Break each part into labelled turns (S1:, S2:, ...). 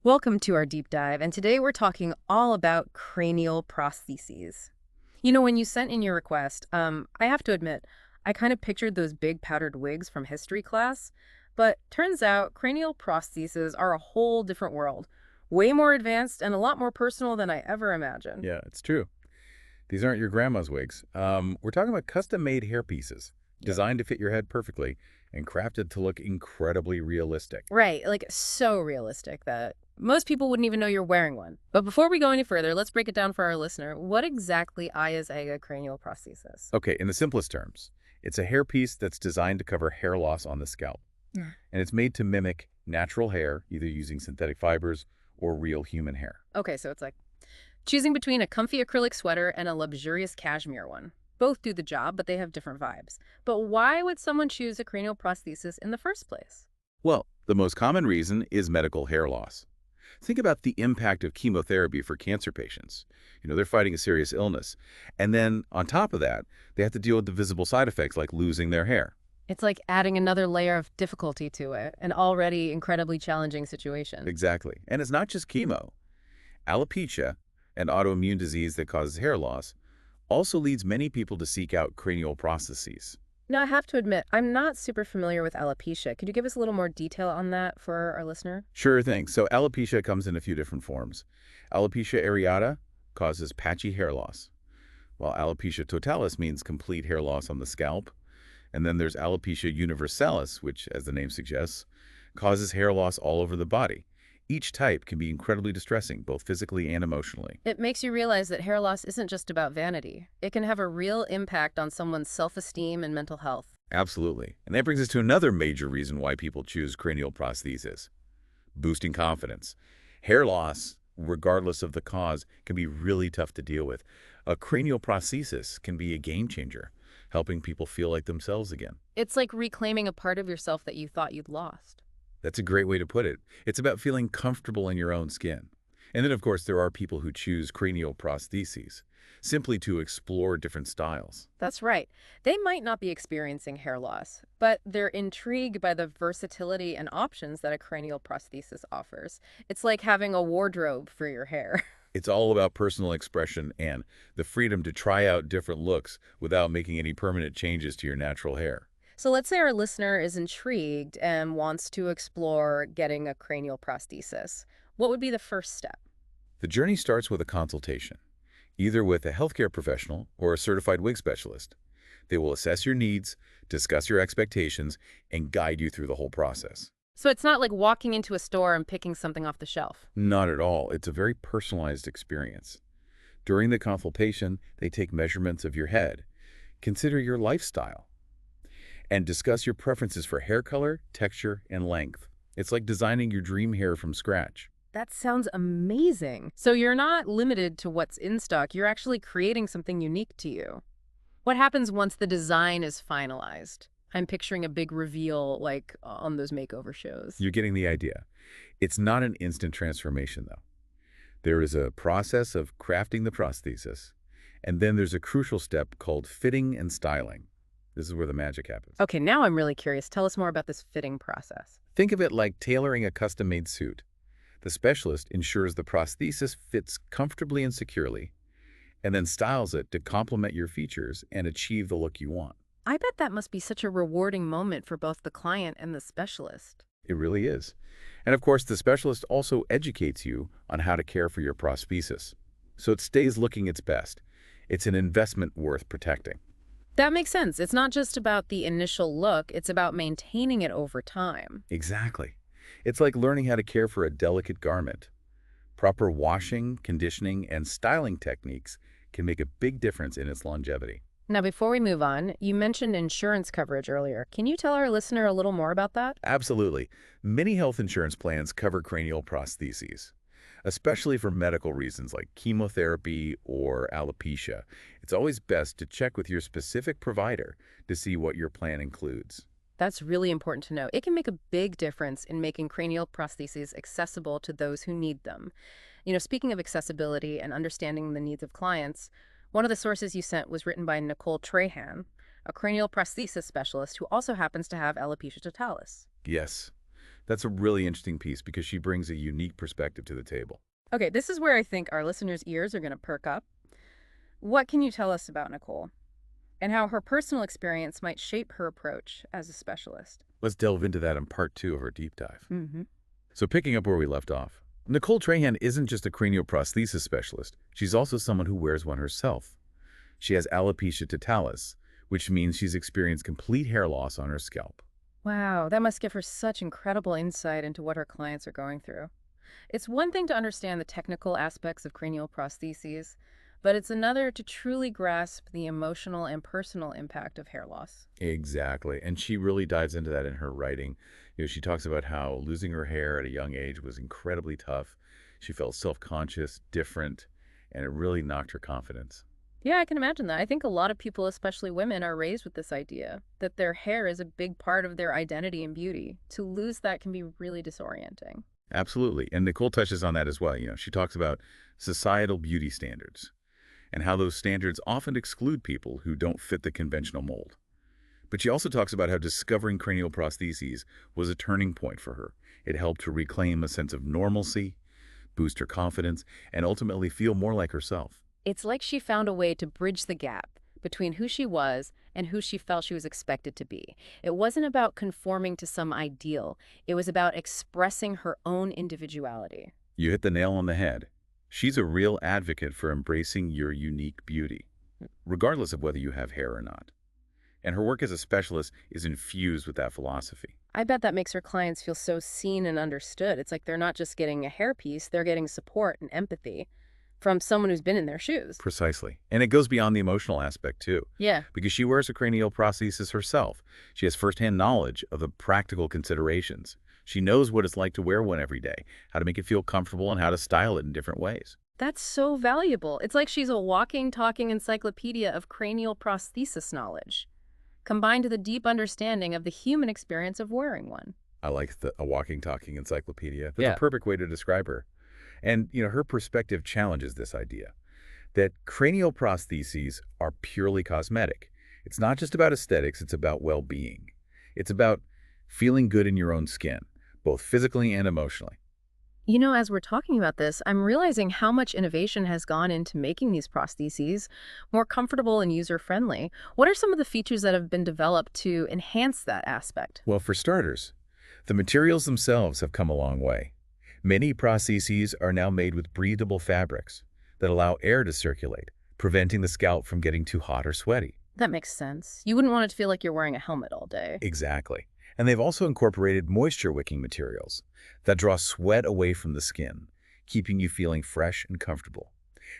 S1: Welcome to our deep dive, and today we're talking all about cranial prostheses. When you sent in your request, I have to admit, I kind of pictured those big powdered wigs from history class, but turns out cranial prostheses are a whole different world, way more advanced and a lot more personal than I ever imagined.
S2: Yeah, it's true. These aren't your grandma's wigs. We're talking about custom-made hair pieces
S1: Yep.
S2: designed to fit your head perfectly and crafted to look incredibly realistic.
S1: Right, like so realistic that most people wouldn't even know you're wearing one. But before we go any further, let's break it down for our listener. What exactly is a cranial prosthesis?
S2: Okay, in the simplest terms, it's a hair piece that's designed to cover hair loss on the scalp,
S1: Yeah.
S2: and it's made to mimic natural hair, either using synthetic fibers or real human hair.
S1: Okay, so it's like choosing between a comfy acrylic sweater and a luxurious cashmere one. Both do the job, but they have different vibes. But why would someone choose a cranial prosthesis in the first place?
S2: Well, the most common reason is medical hair loss. Think about the impact of chemotherapy for cancer patients. They're fighting a serious illness. And then on top of that, they have to deal with the visible side effects like losing their hair.
S1: It's like adding another layer of difficulty to it, an already incredibly challenging situation.
S2: Exactly. And it's not just chemo. Alopecia, an autoimmune disease that causes hair loss, also leads many people to seek out cranial prostheses.
S1: Now, I have to admit, I'm not super familiar with alopecia. Could you give us a little more detail on that for our listener?
S2: Sure thing. So alopecia comes in a few different forms. Alopecia areata causes patchy hair loss, while alopecia totalis means complete hair loss on the scalp. And then there's alopecia universalis, which, as the name suggests, causes hair loss all over the body. Each type can be incredibly distressing, both physically and emotionally.
S1: It makes you realize that hair loss isn't just about vanity. It can have a real impact on someone's self-esteem and mental health.
S2: Absolutely. And that brings us to another major reason why people choose cranial prosthesis: boosting confidence. Hair loss, regardless of the cause, can be really tough to deal with. A cranial prosthesis can be a game changer, helping people feel like themselves again.
S1: It's like reclaiming a part of yourself that you thought you'd lost.
S2: That's a great way to put it. It's about feeling comfortable in your own skin. And then, of course, there are people who choose cranial prostheses simply to explore different styles.
S1: That's right. They might not be experiencing hair loss, but they're intrigued by the versatility and options that a cranial prosthesis offers. It's like having a wardrobe for your hair.
S2: It's all about personal expression and the freedom to try out different looks without making any permanent changes to your natural hair.
S1: So let's say our listener is intrigued and wants to explore getting a cranial prosthesis. What would be the first step?
S2: The journey starts with a consultation, either with a healthcare professional or a certified wig specialist. They will assess your needs, discuss your expectations, and guide you through the whole process.
S1: So it's not like walking into a store and picking something off the shelf.
S2: Not at all. It's a very personalized experience. During the consultation, they take measurements of your head, consider your lifestyle, and discuss your preferences for hair color, texture, and length. It's like designing your dream hair from scratch.
S1: That sounds amazing. So you're not limited to what's in stock. You're actually creating something unique to you. What happens once the design is finalized? I'm picturing a big reveal like on those makeover shows.
S2: You're getting the idea. It's not an instant transformation, though. There is a process of crafting the prosthesis, and then there's a crucial step called fitting and styling. This is where the magic happens.
S1: Okay, now I'm really curious. Tell us more about this fitting process.
S2: Think of it like tailoring a custom-made suit. The specialist ensures the prosthesis fits comfortably and securely, and then styles it to complement your features and achieve the look you want.
S1: I bet that must be such a rewarding moment for both the client and the specialist.
S2: It really is. And of course, the specialist also educates you on how to care for your prosthesis, so it stays looking its best. It's an investment worth protecting.
S1: That makes sense. It's not just about the initial look, it's about maintaining it over time.
S2: Exactly. It's like learning how to care for a delicate garment. Proper washing, conditioning, and styling techniques can make a big difference in its longevity.
S1: Now, before we move on, you mentioned insurance coverage earlier. Can you tell our listener a little more about that?
S2: Absolutely. Many health insurance plans cover cranial prostheses, especially for medical reasons like chemotherapy or alopecia. It's always best to check with your specific provider to see what your plan includes.
S1: That's really important to know. It can make a big difference in making cranial prostheses accessible to those who need them. Speaking of accessibility and understanding the needs of clients, one of the sources you sent was written by Nicole Trahan, a cranial prosthesis specialist who also happens to have alopecia totalis.
S2: Yes, That's a really interesting piece because she brings a unique perspective to the table.
S1: Okay, this is where I think our listeners' ears are going to perk up. What can you tell us about Nicole and how her personal experience might shape her approach as a specialist?
S2: Let's delve into that in part 2 of our deep dive.
S1: Mm-hmm.
S2: So picking up where we left off, Nicole Trahan isn't just a cranial prosthesis specialist. She's also someone who wears one herself. She has alopecia totalis, which means she's experienced complete hair loss on her scalp.
S1: Wow, that must give her such incredible insight into what her clients are going through. It's one thing to understand the technical aspects of cranial prostheses, but it's another to truly grasp the emotional and personal impact of hair loss.
S2: Exactly. And she really dives into that in her writing. She talks about how losing her hair at a young age was incredibly tough. She felt self-conscious, different, and it really knocked her confidence.
S1: Yeah, I can imagine that. I think a lot of people, especially women, are raised with this idea that their hair is a big part of their identity and beauty. To lose that can be really disorienting.
S2: Absolutely. And Nicole touches on that as well. She talks about societal beauty standards and how those standards often exclude people who don't fit the conventional mold. But she also talks about how discovering cranial prostheses was a turning point for her. It helped her reclaim a sense of normalcy, boost her confidence, and ultimately feel more like herself.
S1: It's like she found a way to bridge the gap between who she was and who she felt she was expected to be. It wasn't about conforming to some ideal. It was about expressing her own individuality.
S2: You hit the nail on the head. She's a real advocate for embracing your unique beauty, regardless of whether you have hair or not. And her work as a specialist is infused with that philosophy.
S1: I bet that makes her clients feel so seen and understood. It's like they're not just getting a hairpiece, they're getting support and empathy from someone who's been in their shoes.
S2: Precisely. And it goes beyond the emotional aspect, too.
S1: Yeah.
S2: Because she wears a cranial prosthesis herself. She has firsthand knowledge of the practical considerations. She knows what it's like to wear one every day, how to make it feel comfortable, and how to style it in different ways.
S1: That's so valuable. It's like she's a walking, talking encyclopedia of cranial prosthesis knowledge, combined with a deep understanding of the human experience of wearing one.
S2: I like a walking, talking encyclopedia. That's
S1: Yeah.
S2: a perfect way to describe her. And, her perspective challenges this idea that cranial prostheses are purely cosmetic. It's not just about aesthetics, it's about well-being. It's about feeling good in your own skin, both physically and emotionally.
S1: As we're talking about this, I'm realizing how much innovation has gone into making these prostheses more comfortable and user-friendly. What are some of the features that have been developed to enhance that aspect?
S2: Well, for starters, the materials themselves have come a long way. Many prostheses are now made with breathable fabrics that allow air to circulate, preventing the scalp from getting too hot or sweaty.
S1: That makes sense. You wouldn't want it to feel like you're wearing a helmet all day.
S2: Exactly. And they've also incorporated moisture-wicking materials that draw sweat away from the skin, keeping you feeling fresh and comfortable.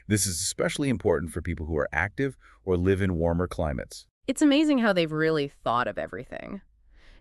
S2: This is especially important for people who are active or live in warmer climates.
S1: It's amazing how they've really thought of everything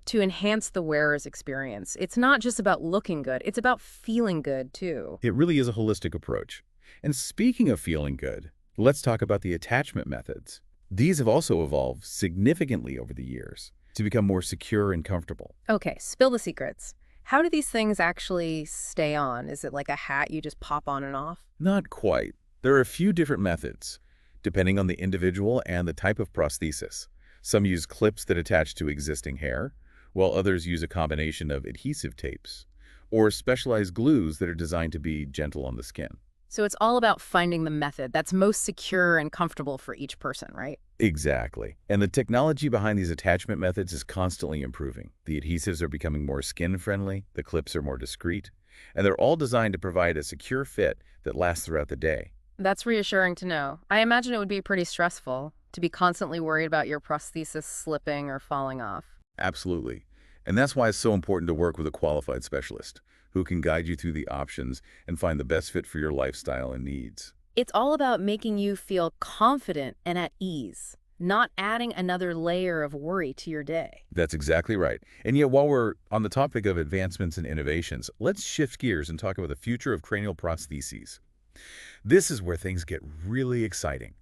S1: to enhance the wearer's experience. It's not just about looking good, it's about feeling good too.
S2: It really is a holistic approach. And speaking of feeling good, let's talk about the attachment methods. These have also evolved significantly over the years to become more secure and comfortable.
S1: Okay, spill the secrets. How do these things actually stay on? Is it like a hat you just pop on and off?
S2: Not quite. There are a few different methods, depending on the individual and the type of prosthesis. Some use clips that attach to existing hair, while others use a combination of adhesive tapes or specialized glues that are designed to be gentle on the skin.
S1: So it's all about finding the method that's most secure and comfortable for each person, right?
S2: Exactly. And the technology behind these attachment methods is constantly improving. The adhesives are becoming more skin-friendly, the clips are more discreet, and they're all designed to provide a secure fit that lasts throughout the day.
S1: That's reassuring to know. I imagine it would be pretty stressful to be constantly worried about your prosthesis slipping or falling off.
S2: Absolutely. And that's why it's so important to work with a qualified specialist who can guide you through the options and find the best fit for your lifestyle and needs.
S1: It's all about making you feel confident and at ease, not adding another layer of worry to your day.
S2: That's exactly right. And yet, while we're on the topic of advancements and innovations, let's shift gears and talk about the future of cranial prostheses. This is where things get really exciting.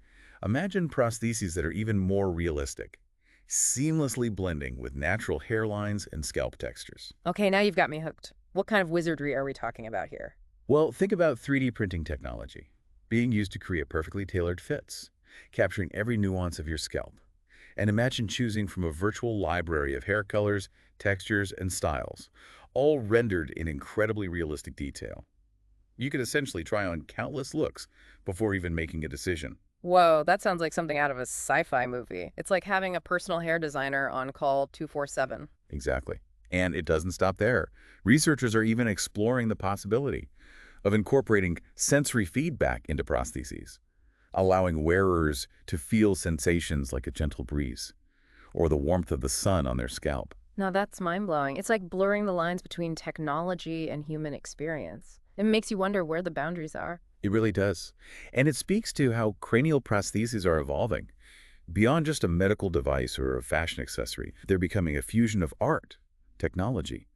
S2: Imagine prostheses that are even more realistic, seamlessly blending with natural hairlines and scalp textures.
S1: Okay, now you've got me hooked. What kind of wizardry are we talking about here?
S2: Well, think about 3D printing technology being used to create perfectly tailored fits, capturing every nuance of your scalp. And imagine choosing from a virtual library of hair colors, textures, and styles, all rendered in incredibly realistic detail. You could essentially try on countless looks before even making a decision.
S1: Whoa, that sounds like something out of a sci-fi movie. It's like having a personal hair designer on call 24/7.
S2: Exactly. And it doesn't stop there. Researchers are even exploring the possibility of incorporating sensory feedback into prostheses, allowing wearers to feel sensations like a gentle breeze or the warmth of the sun on their scalp.
S1: Now that's mind-blowing. It's like blurring the lines between technology and human experience. It makes you wonder where the boundaries are.
S2: It really does. And it speaks to how cranial prostheses are evolving. Beyond just a medical device or a fashion accessory, they're becoming a fusion of art, technology,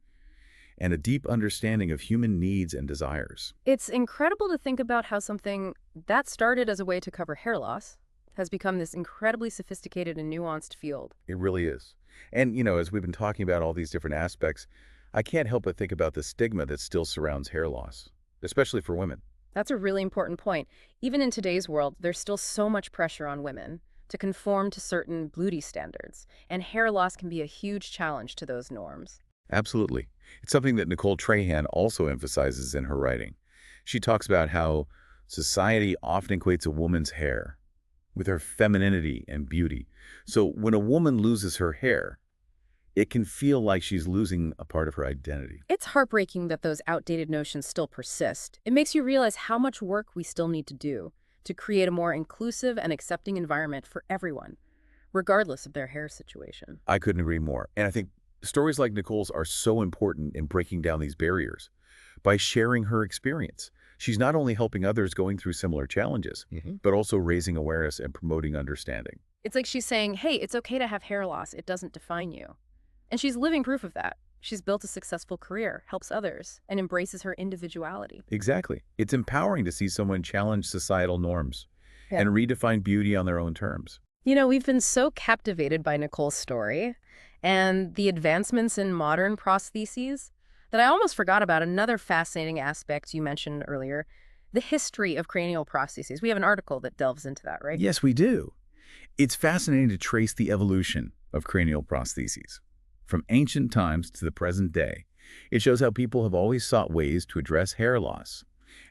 S2: and a deep understanding of human needs and desires.
S1: It's incredible to think about how something that started as a way to cover hair loss has become this incredibly sophisticated and nuanced field.
S2: It really is. And, as we've been talking about all these different aspects, I can't help but think about the stigma that still surrounds hair loss, especially for women.
S1: That's a really important point. Even in today's world, there's still so much pressure on women to conform to certain beauty standards, and hair loss can be a huge challenge to those norms.
S2: Absolutely. It's something that Nicole Trahan also emphasizes in her writing. She talks about how society often equates a woman's hair with her femininity and beauty. So when a woman loses her hair, it can feel like she's losing a part of her identity.
S1: It's heartbreaking that those outdated notions still persist. It makes you realize how much work we still need to do to create a more inclusive and accepting environment for everyone, regardless of their hair situation.
S2: I couldn't agree more. And I think stories like Nicole's are so important in breaking down these barriers. By sharing her experience, she's not only helping others going through similar challenges, but also raising awareness and promoting understanding.
S1: It's like she's saying, hey, it's okay to have hair loss. It doesn't define you. And she's living proof of that. She's built a successful career, helps others, and embraces her individuality.
S2: Exactly. It's empowering to see someone challenge societal norms and redefine beauty on their own terms.
S1: We've been so captivated by Nicole's story and the advancements in modern prostheses that I almost forgot about another fascinating aspect you mentioned earlier, the history of cranial prostheses. We have an article that delves into that, right?
S2: Yes, we do. It's fascinating to trace the evolution of cranial prostheses. From ancient times to the present day, it shows how people have always sought ways to address hair loss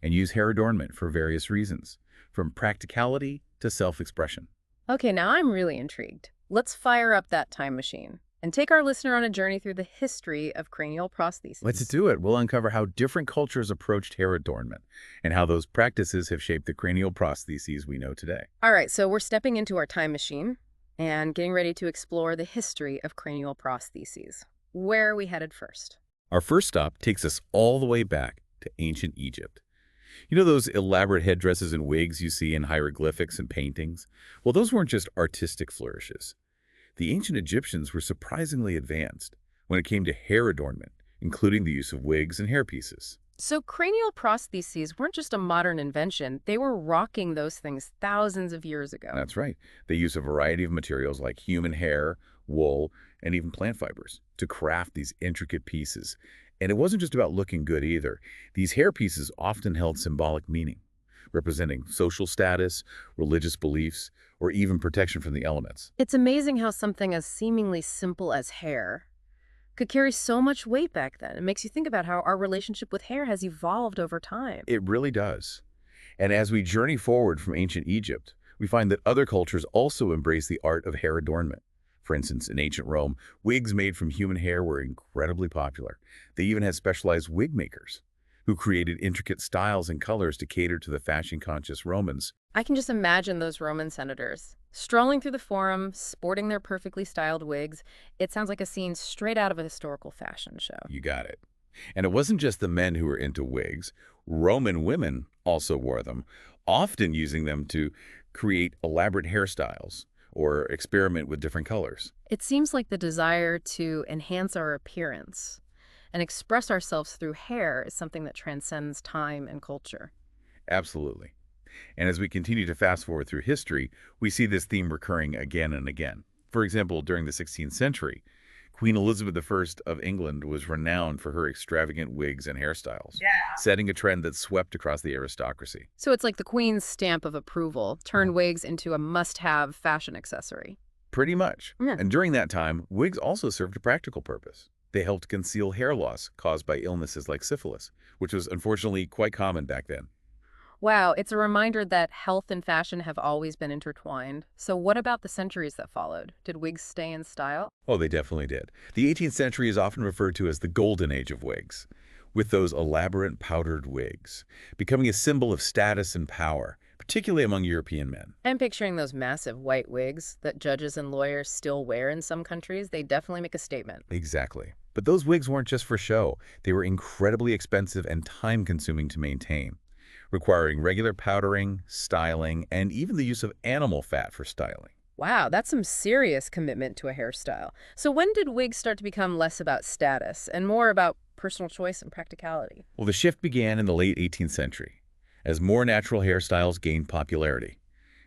S2: and use hair adornment for various reasons, from practicality to self-expression.
S1: Okay, now I'm really intrigued. Let's fire up that time machine and take our listener on a journey through the history of cranial prostheses.
S2: Let's do it. We'll uncover how different cultures approached hair adornment and how those practices have shaped the cranial prostheses we know today.
S1: All right, so we're stepping into our time machine and getting ready to explore the history of cranial prostheses. Where are we headed first?
S2: Our first stop takes us all the way back to ancient Egypt. You know those elaborate headdresses and wigs you see in hieroglyphics and paintings? Well, those weren't just artistic flourishes. The ancient Egyptians were surprisingly advanced when it came to hair adornment, including the use of wigs and hairpieces.
S1: So cranial prostheses weren't just a modern invention. They were rocking those things thousands of years ago.
S2: That's right. They use a variety of materials like human hair, wool, and even plant fibers to craft these intricate pieces. And it wasn't just about looking good either. These hair pieces often held symbolic meaning, representing social status, religious beliefs, or even protection from the elements.
S1: It's amazing how something as seemingly simple as hair could carry so much weight back then. It makes you think about how our relationship with hair has evolved over time.
S2: It really does. And as we journey forward from ancient Egypt, we find that other cultures also embrace the art of hair adornment. For instance, in ancient Rome, wigs made from human hair were incredibly popular. They even had specialized wig makers who created intricate styles and colors to cater to the fashion-conscious Romans.
S1: I can just imagine those Roman senators strolling through the forum, sporting their perfectly styled wigs. It sounds like a scene straight out of a historical fashion show.
S2: You got it. And it wasn't just the men who were into wigs. Roman women also wore them, often using them to create elaborate hairstyles or experiment with different colors.
S1: It seems like the desire to enhance our appearance and express ourselves through hair is something that transcends time and culture.
S2: Absolutely. And as we continue to fast forward through history, we see this theme recurring again and again. For example, during the 16th century, Queen Elizabeth I of England was renowned for her extravagant wigs and hairstyles, setting a trend that swept across the aristocracy.
S1: So it's like the Queen's stamp of approval turned wigs into a must-have fashion accessory.
S2: Pretty much.
S1: Yeah.
S2: And during that time, wigs also served a practical purpose. They helped conceal hair loss caused by illnesses like syphilis, which was unfortunately quite common back then.
S1: Wow, it's a reminder that health and fashion have always been intertwined. So what about the centuries that followed? Did wigs stay in style?
S2: Oh, they definitely did. The 18th century is often referred to as the golden age of wigs, with those elaborate powdered wigs, becoming a symbol of status and power, particularly among European men.
S1: I'm picturing those massive white wigs that judges and lawyers still wear in some countries. They definitely make a statement.
S2: Exactly. But those wigs weren't just for show. They were incredibly expensive and time-consuming to maintain, requiring regular powdering, styling, and even the use of animal fat for styling.
S1: Wow, that's some serious commitment to a hairstyle. So when did wigs start to become less about status and more about personal choice and practicality?
S2: Well, the shift began in the late 18th century, as more natural hairstyles gained popularity,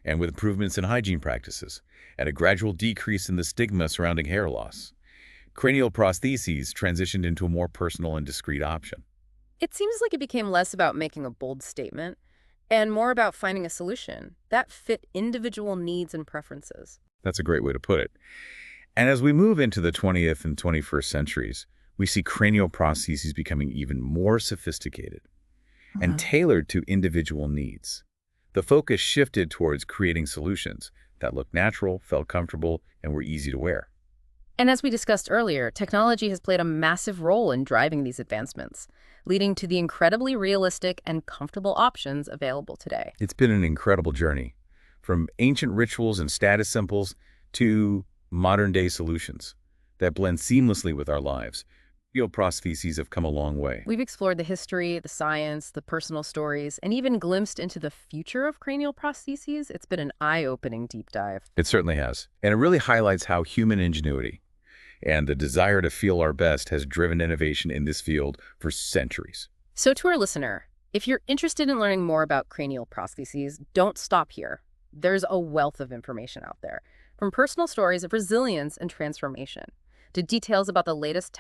S2: and with improvements in hygiene practices, and a gradual decrease in the stigma surrounding hair loss. Cranial prostheses transitioned into a more personal and discreet option.
S1: It seems like it became less about making a bold statement and more about finding a solution that fit individual needs and preferences.
S2: That's a great way to put it. And as we move into the 20th and 21st centuries, we see cranial prostheses becoming even more sophisticated and tailored to individual needs. The focus shifted towards creating solutions that looked natural, felt comfortable, and were easy to wear.
S1: And as we discussed earlier, technology has played a massive role in driving these advancements, leading to the incredibly realistic and comfortable options available today.
S2: It's been an incredible journey, from ancient rituals and status symbols to modern-day solutions that blend seamlessly with our lives. Cranial prostheses have come a long way.
S1: We've explored the history, the science, the personal stories, and even glimpsed into the future of cranial prostheses. It's been an eye-opening deep dive.
S2: It certainly has. And it really highlights how human ingenuity and the desire to feel our best has driven innovation in this field for centuries.
S1: So to our listener, if you're interested in learning more about cranial prostheses, don't stop here. There's a wealth of information out there, from personal stories of resilience and transformation to details about the latest